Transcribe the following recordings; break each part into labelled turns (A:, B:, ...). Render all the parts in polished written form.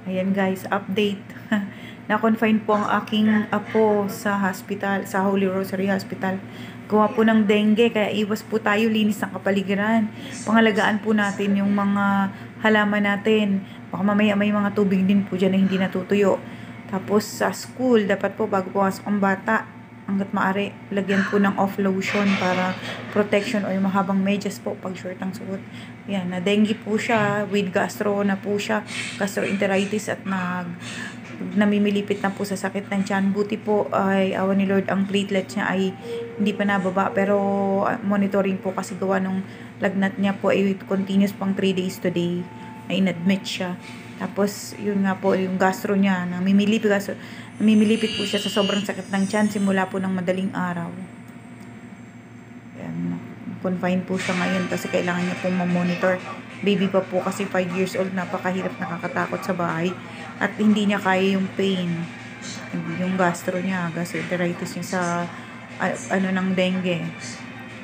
A: Ayan guys, update. Na-confine po ang aking apo sa hospital, sa Holy Rosary Hospital. Gawa po ng dengue, kaya iwas po tayo, linis ng kapaligiran. Pangalagaan po natin yung mga halaman natin. Baka mamaya may mga tubig din po dyan na hindi natutuyo. Tapos sa school, dapat po bago pumasok ang bata, hanggat maaari, lagyan po ng off lotion para protection o yung mahabang medyas po pag short ang suot. Yan, na dengue po siya, with gastro na po siya, gastroenteritis at namimilipit na po sa sakit ng tiyan. Buti po ay awa ni Lord, ang platelets niya ay hindi pa nababa, pero monitoring po kasi gawa nung lagnat niya po ay continuous pang 3 days today ay in-admit siya. Tapos yun nga po yung gastro niya, namimilipit po siya sa sobrang sakit ng tiyan simula po ng madaling araw. Yan, confine po siya ngayon kasi kailangan niya pong ma-monitor. Baby pa po kasi 5 years old, napakahirap, nakakatakot sa bahay at hindi niya kaya yung pain, yung gastro niya, gastroenteritis niya sa ano ng dengue.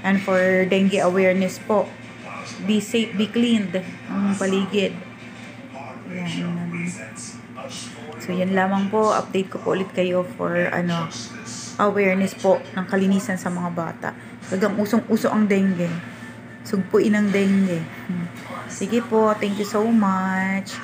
A: And for dengue awareness po, be safe, be cleaned ang paligid. Yan. So yan lamang po, update ko po ulit kayo for awareness po ng kalinisan sa mga bata. Talagang usong-uso ang dengue. Sugpuin ang dengue. Sige po, thank you so much.